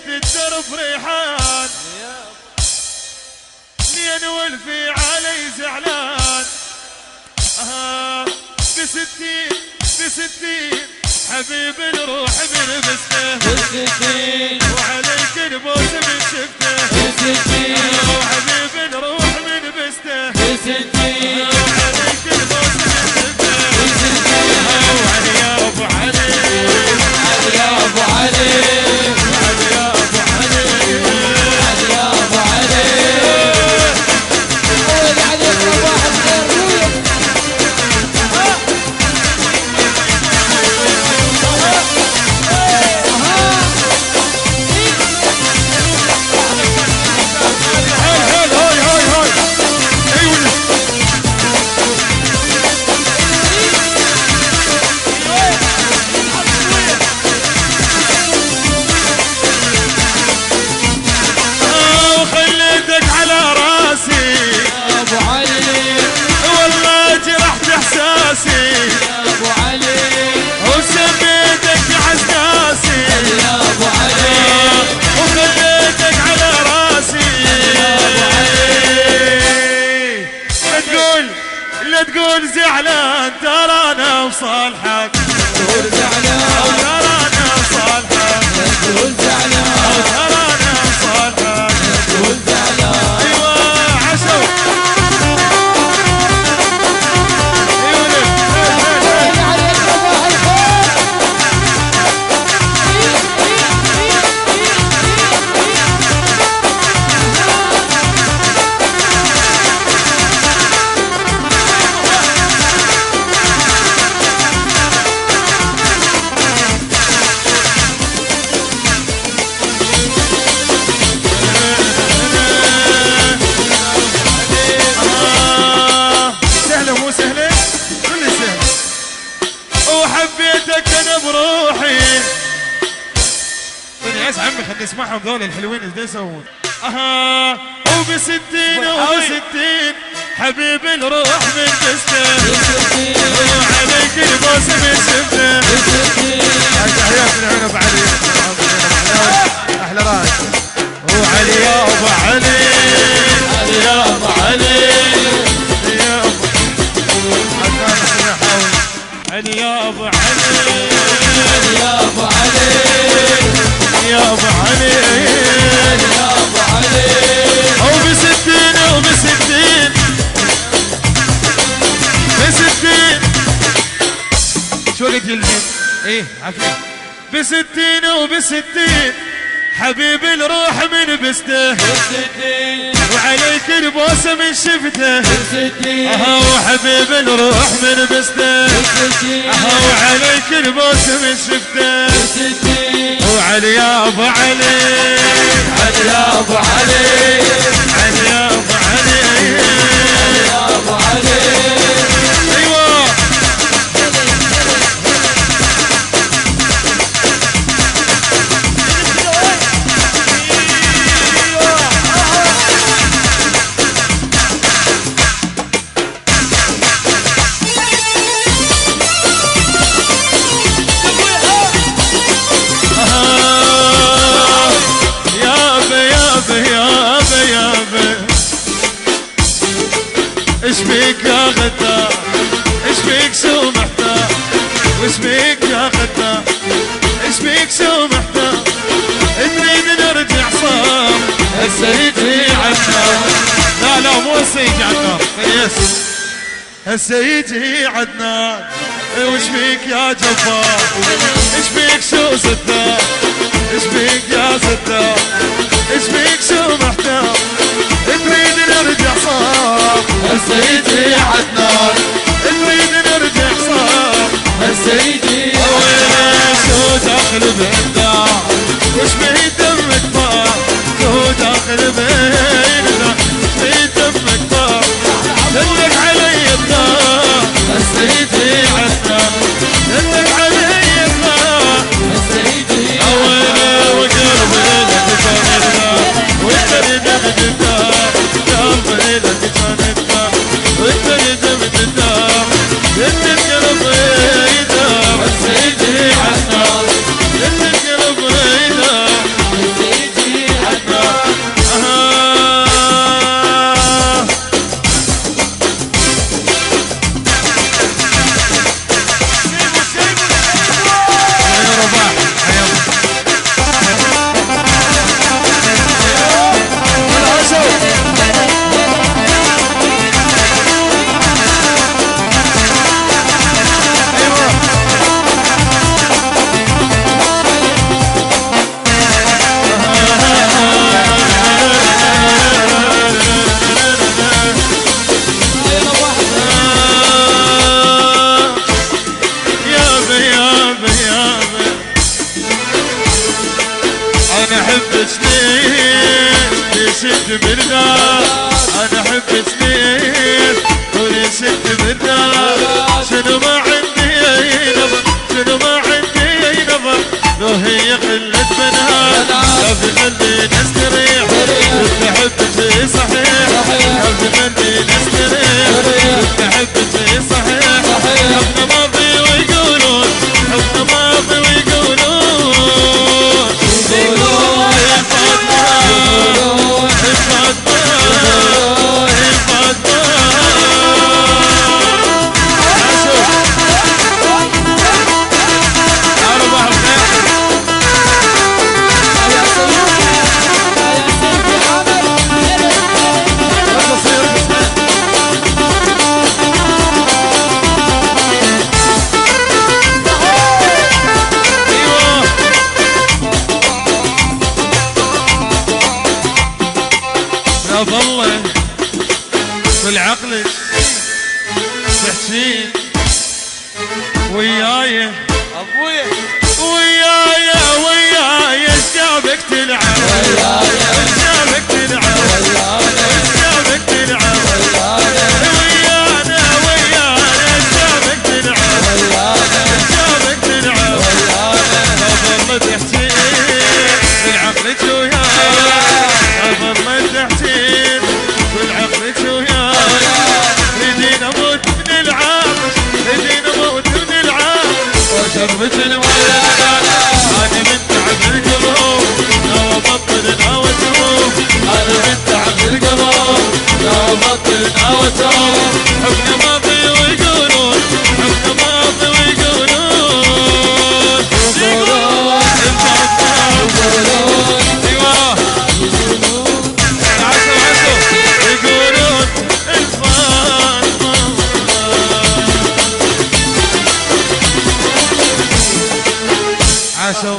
مشيت الدرب ريحان لين والفي علي زعلان. بستين حبيب الروح من بسته وعليك البوس من شفته وحبيب الروح من بسته وعليك البوس من شفته وعلي يا ابو علي علي يا ابو علي وعلي يا ابو علي علي يا ابو علي اول عليك صباح الخير زعلان ترانا وصالحك تقول زعلان ترانا وصالحك تقول زعلان ترانا وصالحك تقول زعلان ايوه عشو عليك صباح الخير وحبيتك انا بروحي. يا عمي خليني اسمعهم ذول الحلوين ايش يسوون. وبستين حبيب الروح من بسته وعليك البوس من شفته. تحياتي لعنب علي احلى رايك. وعلي يا ابو علي علي يا ابو علي يا ابو علي يا ابو علي يا ابو علي يا ابو علي يا ابو علي وبستين شو وقت يلزم ايه عافية. بستين حبيب الروح من بسته وعليك البوس من شفته. وحبيب الروح من بسته وعليك البوس من شفته. وعلي يا ابو علي علي يا ابو علي علي يا ابو علي يا ابو علي ايوه ايش بيك يا غدار ايش بيك شو محتار وايش بيك يا غدار ايش بيك شو محتار نريد نرجع صار هسه يجي عنا. لا مو هسه يجي عنا يس هسه يجي عدنان. وش بيك يا جبار ايش بيك شو ستار ايش بيك يا ستار ايش بيك شو محتار نريد نرجع صار هسه يجي عدنان نريد نرجع صار هسه يجي شو داخل بالدار وش بيه دمك طار شو داخل بالدار بيه دمك طار دلك علي الدار هسه يجي عدنان دلك علي الدار هسه يجي وقلبي لك كان الدار وانت ندمت الدار قلبي لك كان الدار وانت ندمت الدار انت قلبي دار هسه يجي عدنان انت قلبي دار والعقل تحسين وياي ابويا وياي وياي الشابك تلعب الشابك تلعب الشابك تلعب ويانا ويانا الشابك تلعب الشابك تلعب والله تحسين بالعقل وياي والله تحسين بالعقل وياي يدين اموت من العطش يدين اموت من العطش وشربت الولد انا من تعب القلوب لو ابطل ناوى تروح انا من تعب القلوب لو بطل ناوى تروح حبنا ماضي ويقولون حبنا ماضي ويقولون يقولون يقولون ايوه يقولون الفاطمه عاشوا